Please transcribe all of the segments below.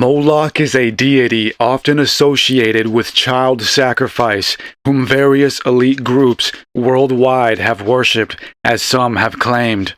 Moloch is a deity often associated with child sacrifice, whom various elite groups worldwide have worshipped, as some have claimed.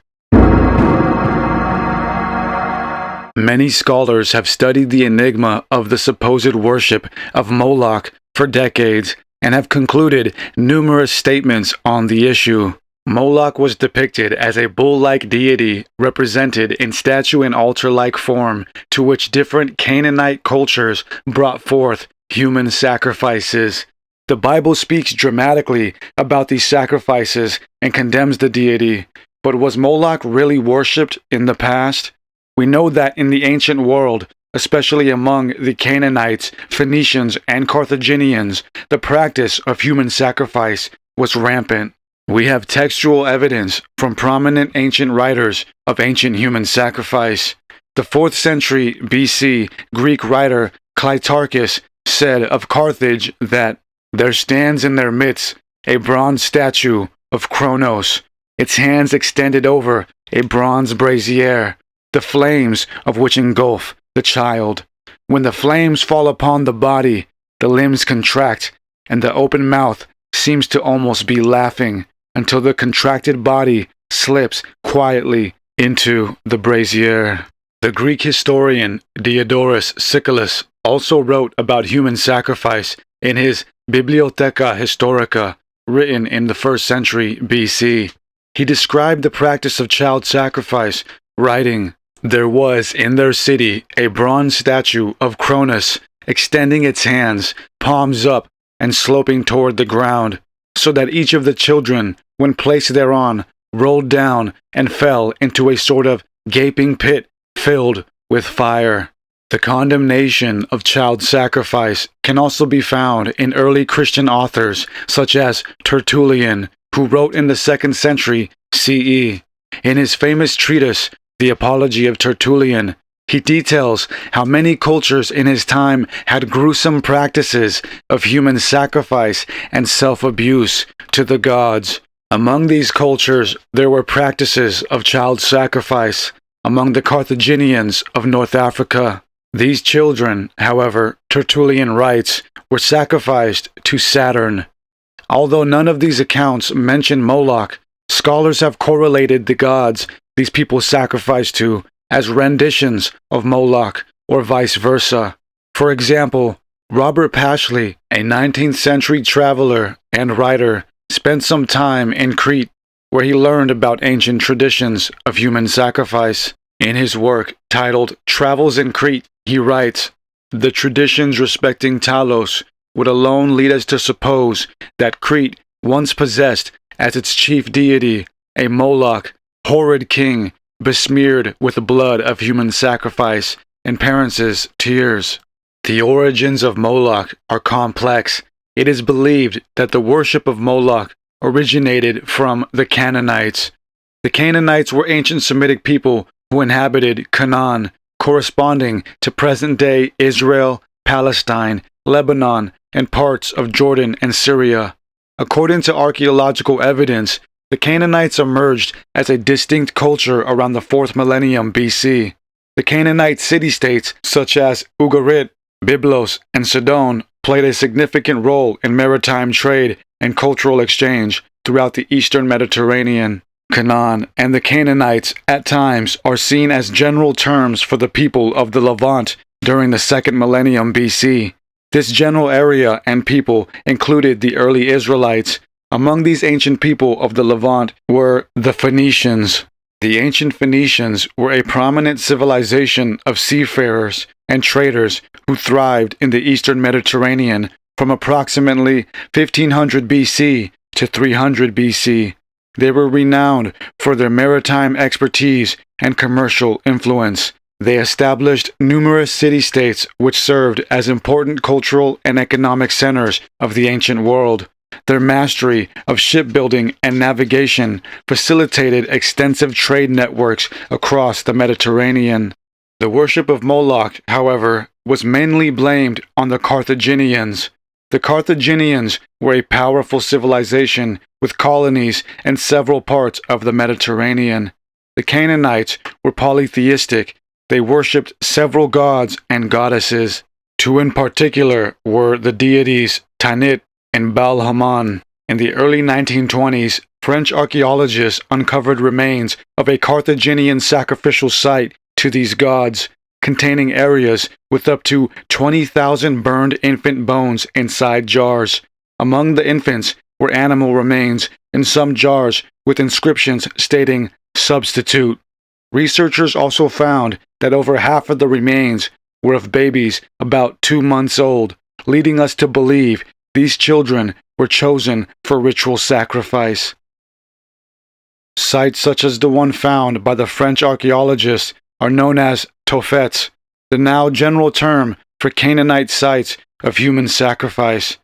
Many scholars have studied the enigma of the supposed worship of Moloch for decades and have concluded numerous statements on the issue. Moloch was depicted as a bull-like deity represented in statue and altar-like form, to which different Canaanite cultures brought forth human sacrifices. The Bible speaks dramatically about these sacrifices and condemns the deity, but was Moloch really worshipped in the past? We know that in the ancient world, especially among the Canaanites, Phoenicians, and Carthaginians, the practice of human sacrifice was rampant. We have textual evidence from prominent ancient writers of ancient human sacrifice. The 4th century BC Greek writer Cleitarchus said of Carthage that there stands in their midst a bronze statue of Kronos, its hands extended over a bronze brazier, the flames of which engulf the child. When the flames fall upon the body, the limbs contract, and the open mouth seems to almost be laughing, until the contracted body slips quietly into the brazier. The Greek historian Diodorus Siculus also wrote about human sacrifice in his Bibliotheca Historica, written in the 1st century BC. He described the practice of child sacrifice, writing, "There was in their city a bronze statue of Cronus, extending its hands, palms up, and sloping toward the ground, so that each of the children, when placed thereon, rolled down and fell into a sort of gaping pit filled with fire." The condemnation of child sacrifice can also be found in early Christian authors such as Tertullian, who wrote in the 2nd century CE. In his famous treatise, The Apology of Tertullian, he details how many cultures in his time had gruesome practices of human sacrifice and self-abuse to the gods. Among these cultures, there were practices of child sacrifice among the Carthaginians of North Africa. These children, however, Tertullian writes, were sacrificed to Saturn. Although none of these accounts mention Moloch, scholars have correlated the gods these people sacrificed to as renditions of Moloch, or vice versa. For example, Robert Pashley, a 19th century traveler and writer, spent some time in Crete, where he learned about ancient traditions of human sacrifice. In his work titled Travels in Crete, he writes, "The traditions respecting Talos would alone lead us to suppose that Crete once possessed as its chief deity a Moloch, horrid king, besmeared with the blood of human sacrifice and parents' tears." The origins of Moloch are complex. It is believed that the worship of Moloch originated from the Canaanites. The Canaanites were ancient Semitic people who inhabited Canaan, corresponding to present-day Israel, Palestine, Lebanon, and parts of Jordan and Syria. According to archaeological evidence, the Canaanites emerged as a distinct culture around the 4th millennium BC. The Canaanite city-states such as Ugarit, Byblos, and Sidon played a significant role in maritime trade and cultural exchange throughout the eastern Mediterranean. Canaan and the Canaanites at times are seen as general terms for the people of the Levant during the 2nd millennium BC. This general area and people included the early Israelites. Among these ancient people of the Levant were the Phoenicians. The ancient Phoenicians were a prominent civilization of seafarers and traders who thrived in the eastern Mediterranean from approximately 1500 BC to 300 BC. They were renowned for their maritime expertise and commercial influence. They established numerous city-states which served as important cultural and economic centers of the ancient world. Their mastery of shipbuilding and navigation facilitated extensive trade networks across the Mediterranean. The worship of Moloch, however, was mainly blamed on the Carthaginians. The Carthaginians were a powerful civilization with colonies in several parts of the Mediterranean. The Canaanites were polytheistic They worshipped several gods and goddesses. Two in particular were the deities Tanit and Baal-Haman. In the early 1920s, French archaeologists uncovered remains of a Carthaginian sacrificial site to these gods, containing areas with up to 20,000 burned infant bones inside jars. Among the infants were animal remains in some jars with inscriptions stating "substitute." Researchers also found that over half of the remains were of babies about 2 months old, leading us to believe these children were chosen for ritual sacrifice. Sites such as the one found by the French archaeologists are known as Tophets, the now general term for Canaanite sites of human sacrifice.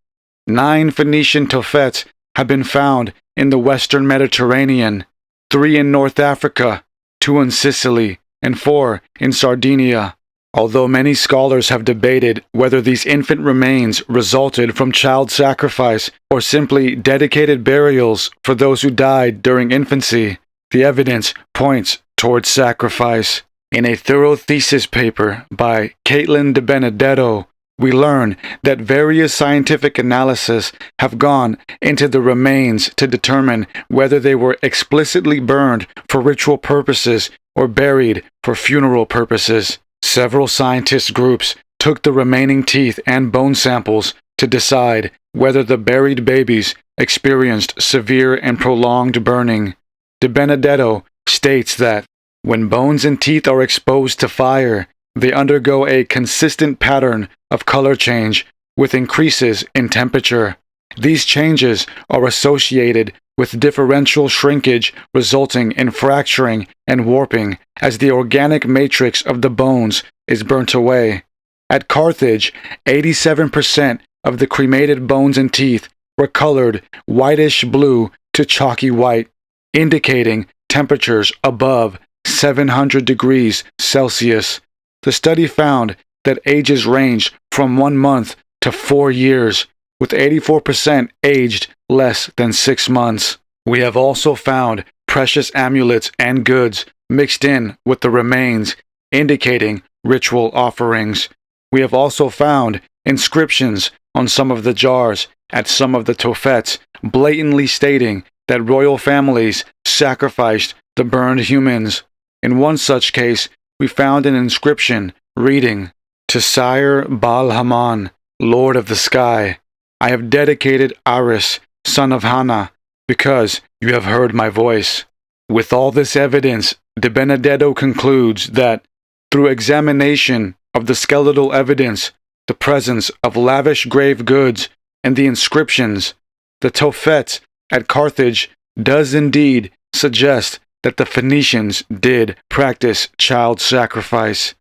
9 Phoenician Tophets have been found in the Western Mediterranean, 3 in North Africa, 2 in Sicily, and 4 in Sardinia. Although many scholars have debated whether these infant remains resulted from child sacrifice or simply dedicated burials for those who died during infancy, the evidence points towards sacrifice. In a thorough thesis paper by Caitlin De Benedetto, we learn that various scientific analyses have gone into the remains to determine whether they were explicitly burned for ritual purposes or buried for funeral purposes. Several scientist groups took the remaining teeth and bone samples to decide whether the buried babies experienced severe and prolonged burning. De Benedetto states that when bones and teeth are exposed to fire, they undergo a consistent pattern of color change with increases in temperature. These changes are associated with differential shrinkage resulting in fracturing and warping as the organic matrix of the bones is burnt away. At Carthage, 87% of the cremated bones and teeth were colored whitish blue to chalky white, indicating temperatures above 700 degrees Celsius. The study found that ages ranged from 1 month to 4 years, with 84% aged less than 6 months. We have also found precious amulets and goods mixed in with the remains, indicating ritual offerings. We have also found inscriptions on some of the jars at some of the Tophets, blatantly stating that royal families sacrificed the burned humans. In one such case, we found an inscription reading, "To Sire Baal-Haman, Lord of the Sky, I have dedicated Aris, son of Hannah, because you have heard my voice." With all this evidence, De Benedetto concludes that, through examination of the skeletal evidence, the presence of lavish grave goods, and the inscriptions, the Tophets at Carthage does indeed suggest that the Phoenicians did practice child sacrifice.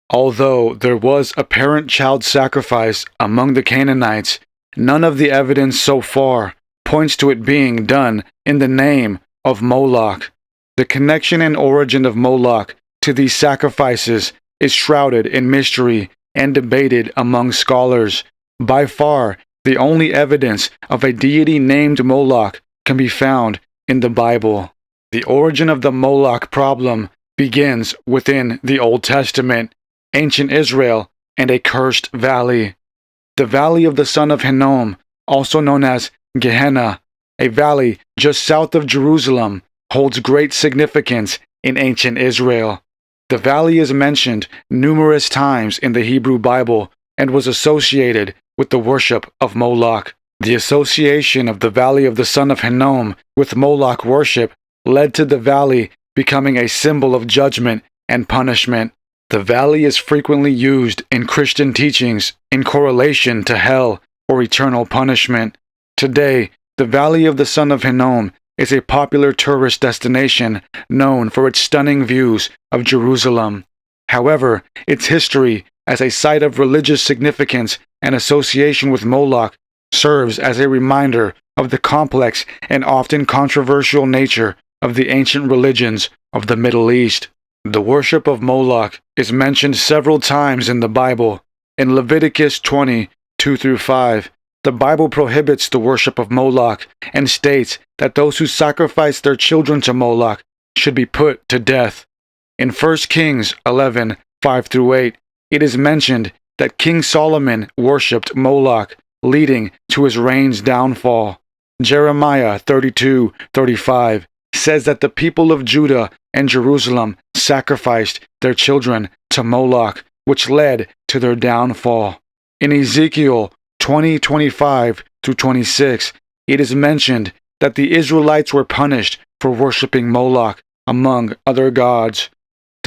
Although there was apparent child sacrifice among the Canaanites, none of the evidence so far points to it being done in the name of Moloch. The connection and origin of Moloch to these sacrifices is shrouded in mystery and debated among scholars. By far, the only evidence of a deity named Moloch can be found in the Bible. The origin of the Moloch problem begins within the Old Testament, ancient Israel, and a cursed valley. The valley of the son of Hinnom, also known as Gehenna, a valley just south of Jerusalem, holds great significance in ancient Israel. The valley is mentioned numerous times in the Hebrew Bible and was associated with the worship of Moloch. The association of the valley of the son of Hinnom with Moloch worship led to the valley becoming a symbol of judgment and punishment. The valley is frequently used in Christian teachings in correlation to hell or eternal punishment. Today, the valley of the son of Hinnom is a popular tourist destination known for its stunning views of Jerusalem. However, its history as a site of religious significance and association with Moloch serves as a reminder of the complex and often controversial nature of the ancient religions of the Middle East. The worship of Moloch is mentioned several times in the Bible. In Leviticus 20:2-5, the Bible prohibits the worship of Moloch and states that those who sacrifice their children to Moloch should be put to death. In 1 Kings 11:5-8, it is mentioned that King Solomon worshipped Moloch, leading to his reign's downfall. Jeremiah 32:35 says that the people of Judah and Jerusalem sacrificed their children to Moloch, which led to their downfall. In Ezekiel 20:25-26, it is mentioned that the Israelites were punished for worshiping Moloch, among other gods.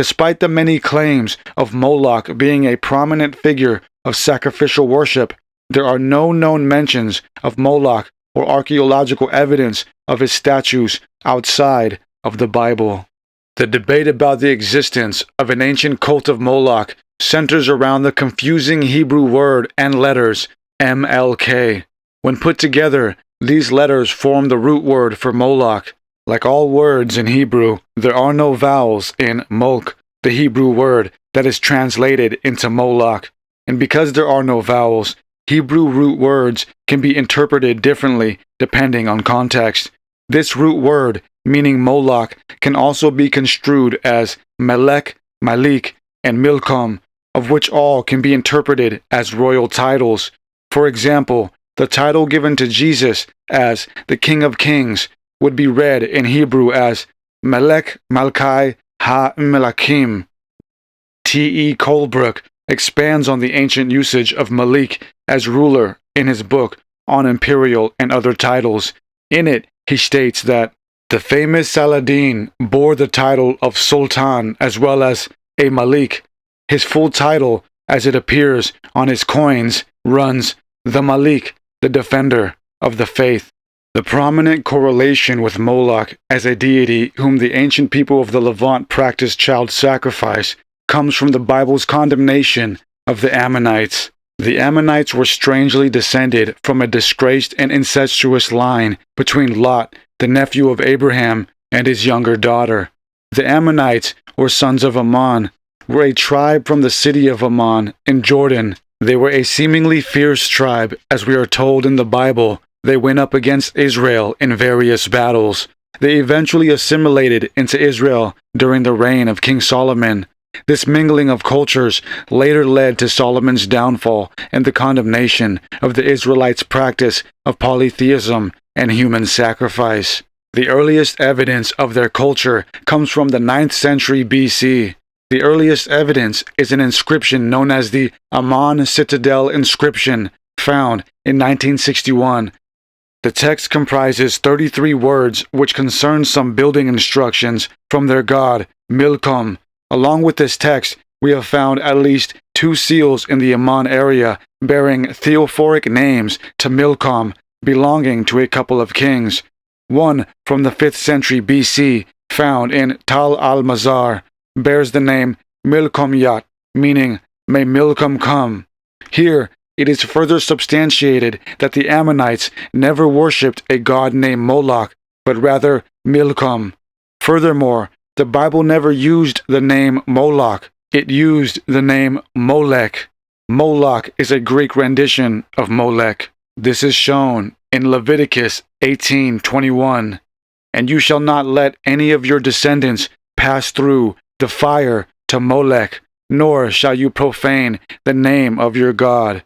Despite the many claims of Moloch being a prominent figure of sacrificial worship, there are no known mentions of Moloch or archaeological evidence of his statues outside of the Bible. The debate about the existence of an ancient cult of Moloch centers around the confusing Hebrew word and letters MLK. When put together, these letters form the root word for Moloch. Like all words in Hebrew, there are no vowels in Molch, the Hebrew word that is translated into Moloch. And because there are no vowels, Hebrew root words can be interpreted differently depending on context. This root word, meaning Moloch, can also be construed as Melech, Malik, and Milcom, of which all can be interpreted as royal titles. For example, the title given to Jesus as the King of Kings would be read in Hebrew as Melech Malkai Ha-Melakim. T.E. Colebrook expands on the ancient usage of Malik as ruler in his book on imperial and other titles. In it, he states that the famous Saladin bore the title of Sultan as well as a Malik. His full title, as it appears on his coins, runs the Malik, the defender of the faith. The prominent correlation with Moloch as a deity whom the ancient people of the Levant practiced child sacrifice comes from the Bible's condemnation of the Ammonites. The Ammonites were strangely descended from a disgraced and incestuous line between Lot, the nephew of Abraham, and his younger daughter. The Ammonites, or sons of Ammon, were a tribe from the city of Ammon in Jordan. They were a seemingly fierce tribe, as we are told in the Bible. They went up against Israel in various battles. They eventually assimilated into Israel during the reign of King Solomon. This mingling of cultures later led to Solomon's downfall and the condemnation of the Israelites' practice of polytheism and human sacrifice. The earliest evidence of their culture comes from the 9th century BC. The earliest evidence is an inscription known as the Ammon Citadel inscription, found in 1961. The text comprises 33 words which concern some building instructions from their god, Milcom. Along with this text, we have found at least 2 seals in the Ammon area bearing theophoric names to Milcom, belonging to a couple of kings. One from the 5th century BC, found in Tal al-Mazar, bears the name Milcom-Yat, meaning, may Milcom come. Here, it is further substantiated that the Ammonites never worshipped a god named Moloch, but rather Milcom. Furthermore, the Bible never used the name Moloch. It used the name Molech. Moloch is a Greek rendition of Molech. This is shown in Leviticus 18:21. And you shall not let any of your descendants pass through the fire to Molech, nor shall you profane the name of your God.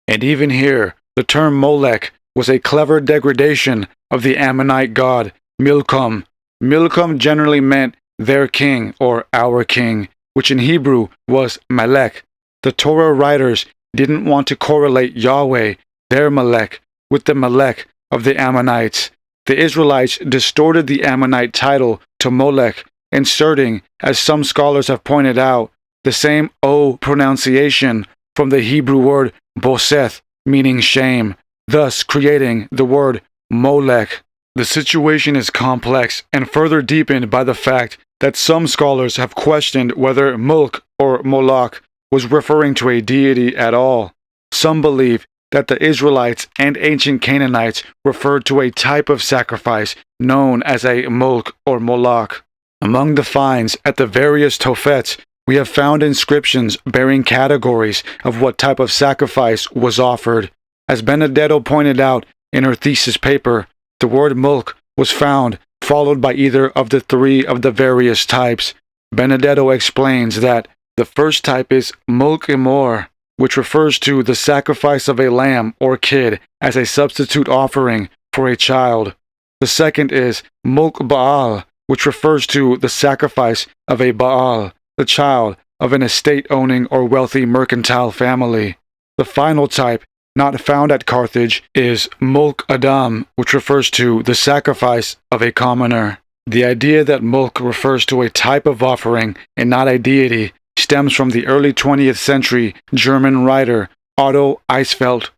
And even here, the term Molech was a clever degradation of the Ammonite god Milcom. Milcom generally meant their king or our king, which in Hebrew was Melech. The Torah writers didn't want to correlate Yahweh, their Melech, with the Melech of the Ammonites. The Israelites distorted the Ammonite title to Molech, inserting, as some scholars have pointed out, the same O pronunciation from the Hebrew word Boseth, meaning shame, thus creating the word Molech. The situation is complex and further deepened by the fact that some scholars have questioned whether Mulk or Moloch was referring to a deity at all. Some believe that the Israelites and ancient Canaanites referred to a type of sacrifice known as a Mulk or Moloch. Among the finds at the various Tophets, we have found inscriptions bearing categories of what type of sacrifice was offered. As Benedetto pointed out in her thesis paper, the word Mulk was found followed by either of the 3 of the various types. Benedetto explains that the first type is Mulk Emor, which refers to the sacrifice of a lamb or kid as a substitute offering for a child. The second is Mulk Baal, which refers to the sacrifice of a Baal, the child of an estate-owning or wealthy mercantile family. The final type, not found at Carthage, is Mulk Adam, which refers to the sacrifice of a commoner. The idea that Mulk refers to a type of offering and not a deity stems from the early 20th century German writer Otto Eisfeld.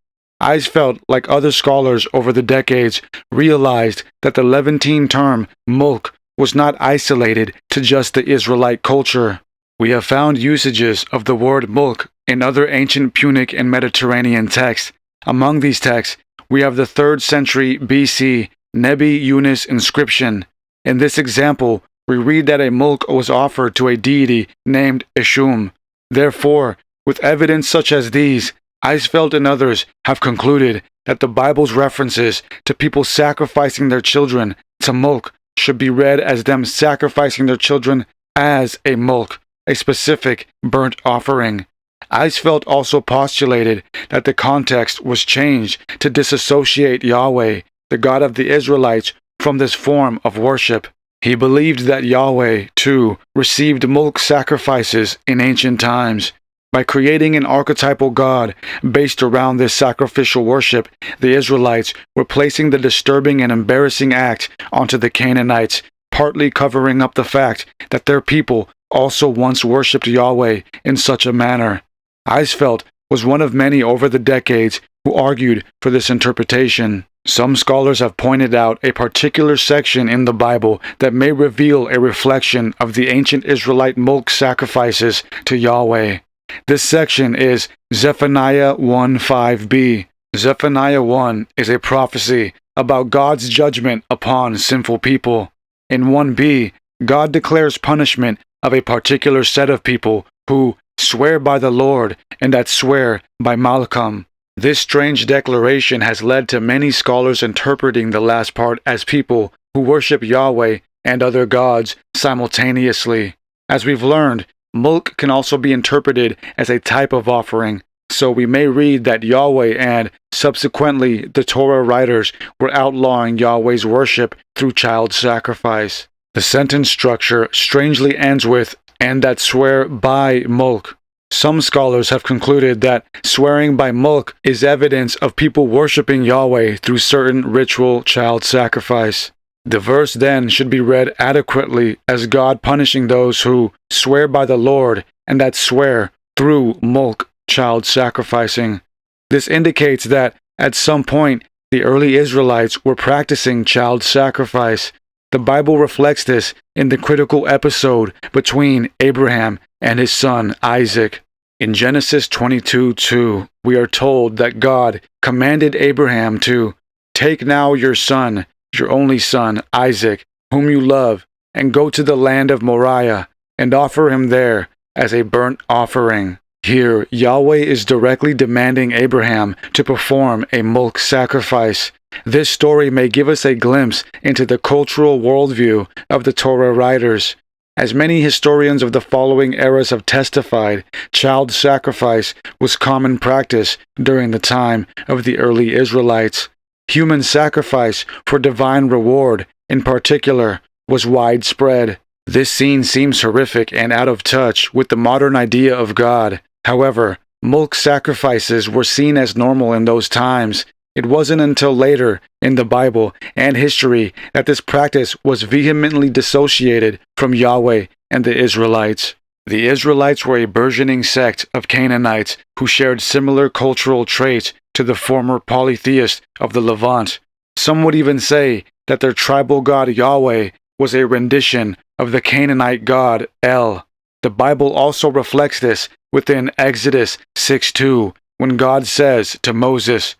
Eisfeld, like other scholars over the decades, realized that the Levantine term Mulk was not isolated to just the Israelite culture. We have found usages of the word Mulk in other ancient Punic and Mediterranean texts. Among these texts, we have the 3rd century BC Nebi Yunus inscription. In this example, we read that a mulk was offered to a deity named Eshum. Therefore, with evidence such as these, Eisfeld and others have concluded that the Bible's references to people sacrificing their children to mulk should be read as them sacrificing their children as a mulk, a specific burnt offering. Eisfeld also postulated that the context was changed to disassociate Yahweh, the God of the Israelites, from this form of worship. He believed that Yahweh, too, received mulk sacrifices in ancient times. By creating an archetypal god based around this sacrificial worship, the Israelites were placing the disturbing and embarrassing act onto the Canaanites, partly covering up the fact that their people also once worshipped Yahweh in such a manner. Eisfeld was one of many over the decades who argued for this interpretation. Some scholars have pointed out a particular section in the Bible that may reveal a reflection of the ancient Israelite mulk sacrifices to Yahweh. This section is Zephaniah 1:5b. Zephaniah 1 is a prophecy about God's judgment upon sinful people. In 1b, God declares punishment of a particular set of people who swear by the Lord and that swear by Malcham. This strange declaration has led to many scholars interpreting the last part as people who worship Yahweh and other gods simultaneously. As we've learned, mulk can also be interpreted as a type of offering, so we may read that Yahweh and, subsequently, the Torah writers were outlawing Yahweh's worship through child sacrifice. The sentence structure strangely ends with, and that swear by mulk. Some scholars have concluded that swearing by mulk is evidence of people worshiping Yahweh through certain ritual child sacrifice. The verse then should be read adequately as God punishing those who swear by the Lord and that swear through mulk, child sacrificing. This indicates that at some point the early Israelites were practicing child sacrifice. The Bible reflects this in the critical episode between Abraham and his son Isaac. In Genesis 22:2, we are told that God commanded Abraham to take now your son, your only son, Isaac, whom you love, and go to the land of Moriah, and offer him there as a burnt offering. Here, Yahweh is directly demanding Abraham to perform a mulk sacrifice. This story may give us a glimpse into the cultural worldview of the Torah writers. As many historians of the following eras have testified, child sacrifice was common practice during the time of the early Israelites. Human sacrifice for divine reward, in particular, was widespread. This scene seems horrific and out of touch with the modern idea of God. However, mulk sacrifices were seen as normal in those times. It wasn't until later in the Bible and history that this practice was vehemently dissociated from Yahweh and the Israelites. The Israelites were a burgeoning sect of Canaanites who shared similar cultural traits to the former polytheists of the Levant. Some would even say that their tribal god Yahweh was a rendition of the Canaanite god El. The Bible also reflects this within Exodus 6:2, when God says to Moses,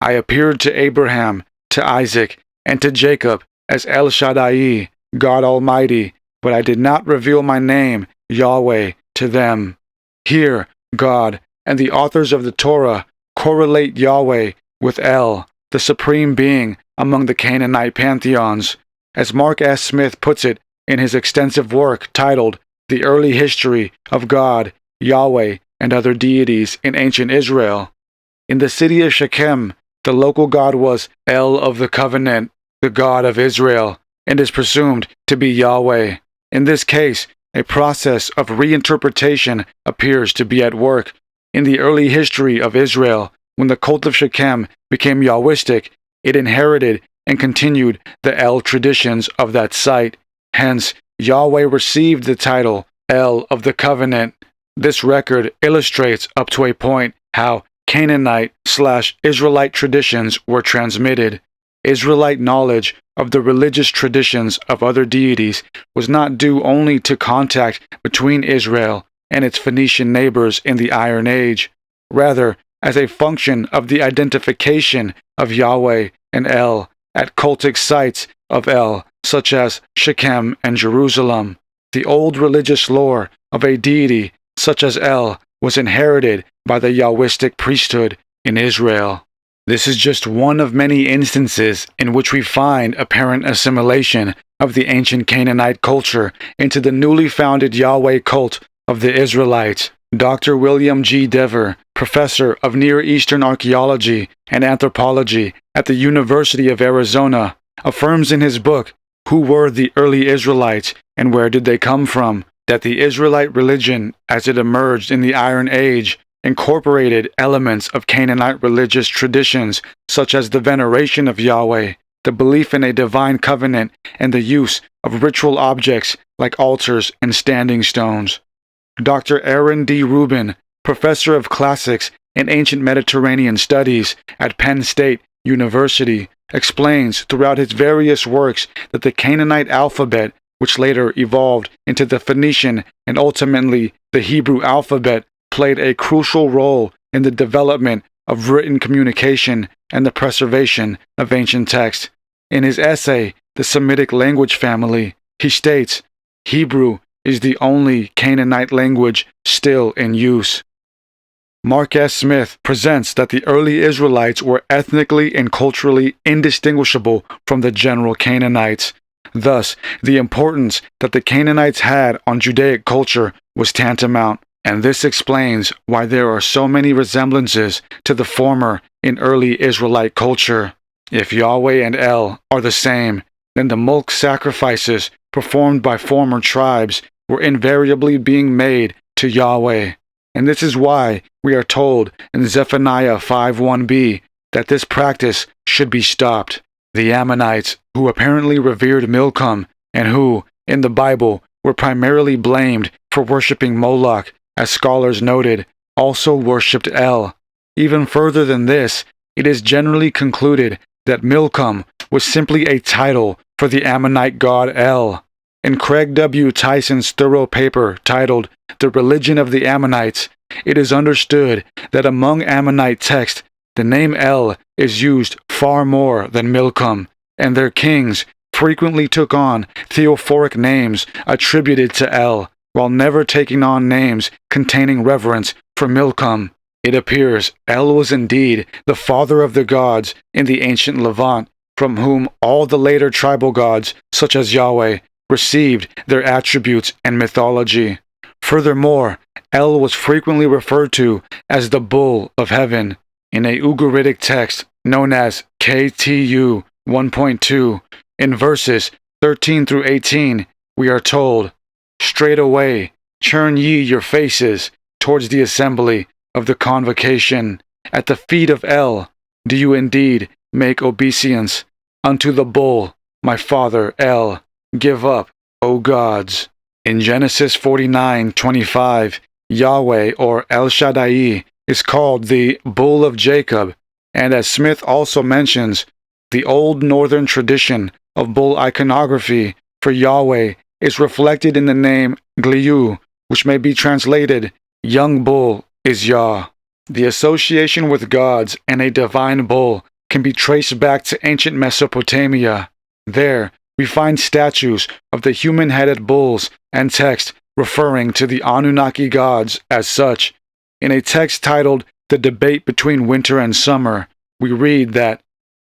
I appeared to Abraham, to Isaac, and to Jacob as El Shaddai, God Almighty, but I did not reveal my name, Yahweh, to them. Here, God and the authors of the Torah correlate Yahweh with El, the supreme being among the Canaanite pantheons. As Mark S. Smith puts it in his extensive work titled the early history of God, Yahweh, and other deities in ancient Israel. In the city of Shechem, the local god was El of the Covenant, the God of Israel, and is presumed to be Yahweh. In this case, a process of reinterpretation appears to be at work. In the early history of Israel, when the cult of Shechem became Yahwistic, it inherited and continued the El traditions of that site. Hence, Yahweh received the title El of the Covenant. This record illustrates up to a point how Canaanite/Israelite traditions were transmitted. Israelite knowledge of the religious traditions of other deities was not due only to contact between Israel and its Phoenician neighbors in the Iron Age. Rather, as a function of the identification of Yahweh and El at cultic sites of El, such as Shechem and Jerusalem. The old religious lore of a deity such as El was inherited by the Yahwistic priesthood in Israel. This is just one of many instances in which we find apparent assimilation of the ancient Canaanite culture into the newly founded Yahweh cult of the Israelites. Dr. William G. Dever, professor of Near Eastern archaeology and anthropology at the University of Arizona, affirms in his book, Who Were the Early Israelites and Where Did They Come From?, that the Israelite religion, as it emerged in the Iron Age, incorporated elements of Canaanite religious traditions such as the veneration of Yahweh, the belief in a divine covenant, and the use of ritual objects like altars and standing stones. Dr. Aaron D. Rubin, professor of classics and ancient Mediterranean studies at Penn State University, explains throughout his various works that the Canaanite alphabet, which later evolved into the Phoenician and ultimately the Hebrew alphabet, played a crucial role in the development of written communication and the preservation of ancient texts. In his essay, The Semitic Language Family, he states, Hebrew is the only Canaanite language still in use. Mark S. Smith presents that the early Israelites were ethnically and culturally indistinguishable from the general Canaanites. Thus, the importance that the Canaanites had on Judaic culture was tantamount, and this explains why there are so many resemblances to the former in early Israelite culture. If Yahweh and El are the same, then the Moloch sacrifices performed by former tribes were invariably being made to Yahweh. And this is why we are told in Zephaniah 5:1b that this practice should be stopped. The Ammonites, who apparently revered Milcom, and who, in the Bible, were primarily blamed for worshipping Moloch, as scholars noted, also worshipped El. Even further than this, it is generally concluded that Milcom was simply a title for the Ammonite god El. In Craig W. Tyson's thorough paper titled The Religion of the Ammonites, it is understood that among Ammonite texts, the name El is used far more than Milcom, and their kings frequently took on theophoric names attributed to El, while never taking on names containing reverence for Milcom. It appears El was indeed the father of the gods in the ancient Levant, from whom all the later tribal gods, such as Yahweh, received their attributes and mythology. Furthermore, El was frequently referred to as the Bull of Heaven. In a Ugaritic text known as KTU 1.2, in verses 13 through 18, we are told, Straightway turn ye your faces towards the assembly of the convocation. At the feet of El do you indeed make obeisance unto the bull, my father El. Give up, O gods. In Genesis 49:25, Yahweh, or El Shaddai, is called the Bull of Jacob, and as Smith also mentions, the old northern tradition of bull iconography for Yahweh is reflected in the name Gliu, which may be translated, Young Bull is Yah. The association with gods and a divine bull can be traced back to ancient Mesopotamia. There, we find statues of the human-headed bulls and text referring to the Anunnaki gods as such. In a text titled The Debate Between Winter and Summer, we read that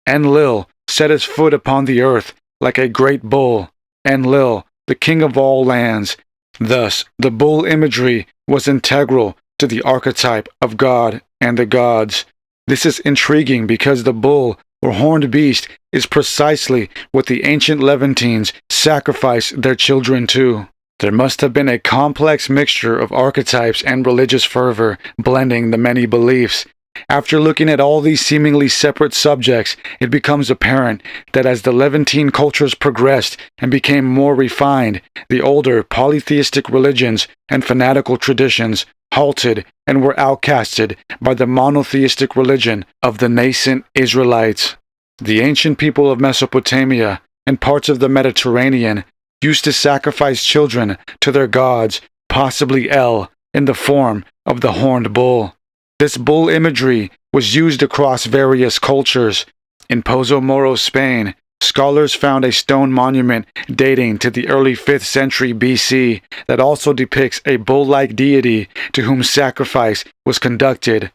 Enlil set his foot upon the earth like a great bull. Enlil, the king of all lands, Thus, the bull imagery was integral to the archetype of God and the gods. This is intriguing because the bull or horned beast is precisely what the ancient Levantines sacrificed their children to. There must have been a complex mixture of archetypes and religious fervor blending the many beliefs. After looking at all these seemingly separate subjects, it becomes apparent that as the Levantine cultures progressed and became more refined, the older polytheistic religions and fanatical traditions halted and were outcasted by the monotheistic religion of the nascent Israelites. The ancient people of Mesopotamia and parts of the Mediterranean used to sacrifice children to their gods, possibly El, in the form of the horned bull. This bull imagery was used across various cultures. In Pozo Moro, Spain, scholars found a stone monument dating to the early 5th century BC that also depicts a bull-like deity to whom sacrifice was conducted.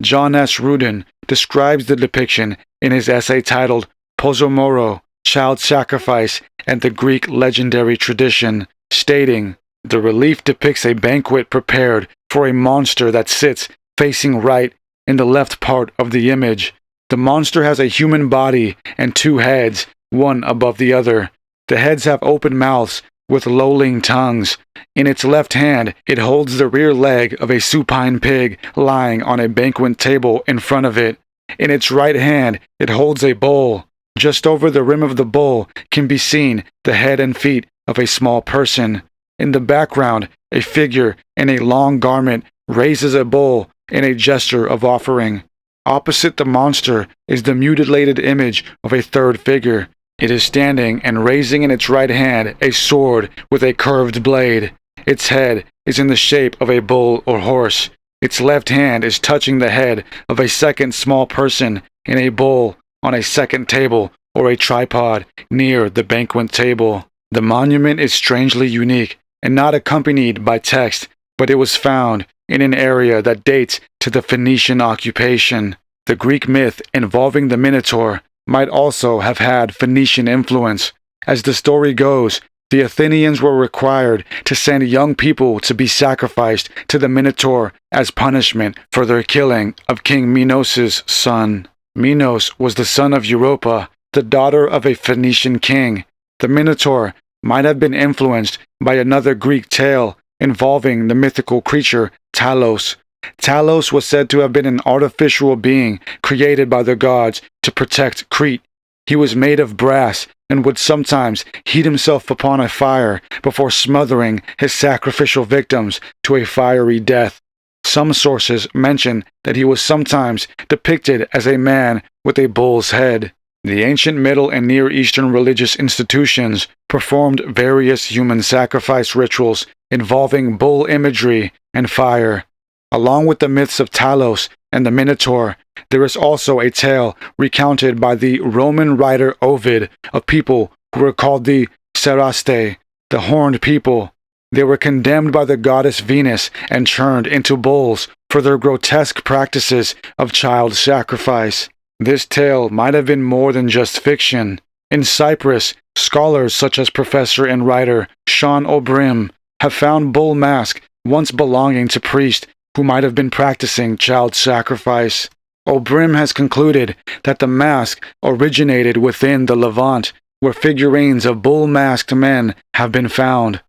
John S. Rudin describes the depiction in his essay titled Pozo Moro, Child Sacrifice and the Greek Legendary Tradition, stating, "The relief depicts a banquet prepared for a monster that sits facing right in the left part of the image. The monster has a human body and 2 heads, one above the other. The heads have open mouths with lolling tongues. In its left hand, it holds the rear leg of a supine pig lying on a banquet table in front of it. In its right hand, it holds a bowl. Just over the rim of the bowl can be seen the head and feet of a small person. In the background, a figure in a long garment raises a bowl in a gesture of offering. Opposite the monster is the mutilated image of a third figure. It is standing and raising in its right hand a sword with a curved blade. Its head is in the shape of a bull or horse. Its left hand is touching the head of a second small person in a bowl on a second table or a tripod near the banquet table. The monument is strangely unique and not accompanied by text, but it was found in an area that dates to the Phoenician occupation. The Greek myth involving the Minotaur might also have had Phoenician influence. As the story goes, the Athenians were required to send young people to be sacrificed to the Minotaur as punishment for their killing of King Minos' son. Minos was the son of Europa, the daughter of a Phoenician king. The Minotaur might have been influenced by another Greek tale involving the mythical creature Talos. Talos was said to have been an artificial being created by the gods to protect Crete. He was made of brass and would sometimes heat himself upon a fire before smothering his sacrificial victims to a fiery death. Some sources mention that he was sometimes depicted as a man with a bull's head. The ancient Middle and Near Eastern religious institutions performed various human sacrifice rituals involving bull imagery and fire. Along with the myths of Talos and the Minotaur, there is also a tale recounted by the Roman writer Ovid of people who were called the Seraste, the horned people. They were condemned by the goddess Venus and turned into bulls for their grotesque practices of child sacrifice. This tale might have been more than just fiction. In Cyprus, scholars such as professor and writer Sean O'Brim have found bull masks once belonging to priests who might have been practicing child sacrifice. O'Brim has concluded that the mask originated within the Levant, where figurines of bull-masked men have been found.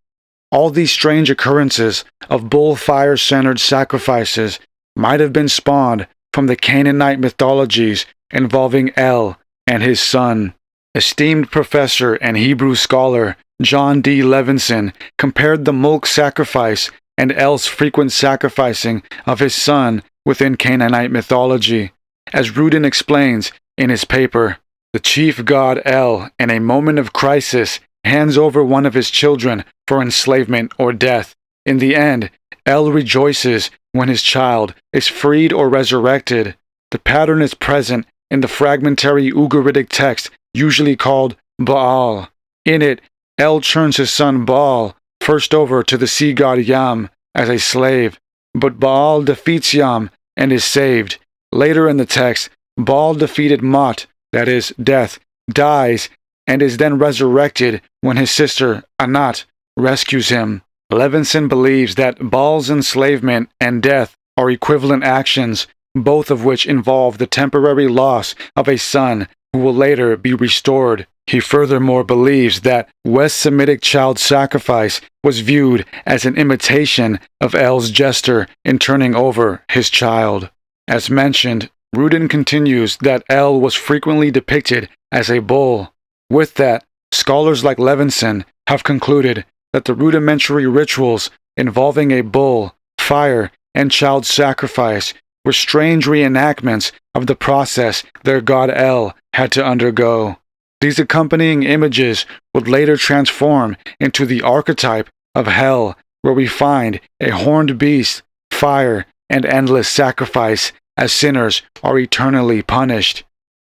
All these strange occurrences of bull fire-centered sacrifices might have been spawned from the Canaanite mythologies involving El and his son. Esteemed professor and Hebrew scholar John D. Levinson compared the Moloch sacrifice and El's frequent sacrificing of his son within Canaanite mythology. As Rudin explains in his paper, the chief god El, in a moment of crisis, hands over one of his children for enslavement or death. In the end, El rejoices when his child is freed or resurrected. The pattern is present in the fragmentary Ugaritic text usually called Baal. In it, El turns his son Baal first over to the sea god Yam as a slave, but Baal defeats Yam and is saved. Later in the text, Baal defeated Mot, that is, death, dies, and is then resurrected when his sister Anat rescues him. Levinson believes that Baal's enslavement and death are equivalent actions, both of which involve the temporary loss of a son who will later be restored. He furthermore believes that West Semitic child sacrifice was viewed as an imitation of El's gesture in turning over his child. As mentioned, Rudin continues that El was frequently depicted as a bull. With that, scholars like Levinson have concluded that the rudimentary rituals involving a bull, fire, and child sacrifice were strange reenactments of the process their god El had to undergo. These accompanying images would later transform into the archetype of hell, where we find a horned beast, fire, and endless sacrifice as sinners are eternally punished.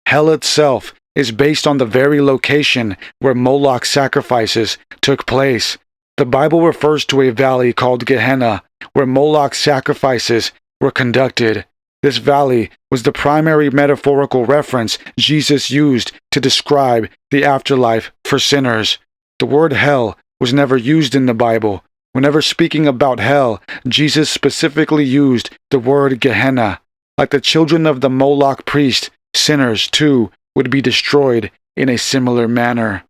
Hell itself is based on the very location where Moloch sacrifices took place. The Bible refers to a valley called Gehenna, where Moloch sacrifices were conducted. This valley was the primary metaphorical reference Jesus used to describe the afterlife for sinners. The word hell was never used in the Bible. Whenever speaking about hell, Jesus specifically used the word Gehenna. Like the children of the Moloch priest, sinners, too, would be destroyed in a similar manner.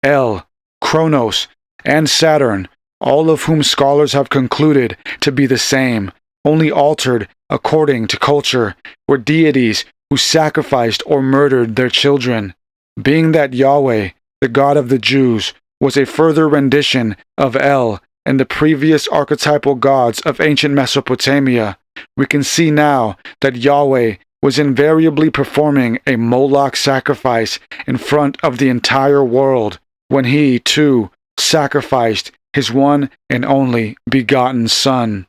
El, Kronos, and Saturn, all of whom scholars have concluded to be the same, only altered according to culture, were deities who sacrificed or murdered their children. Being that Yahweh, the God of the Jews, was a further rendition of El and the previous archetypal gods of ancient Mesopotamia, we can see now that Yahweh was invariably performing a Moloch sacrifice in front of the entire world when he, too, sacrificed his one and only begotten Son.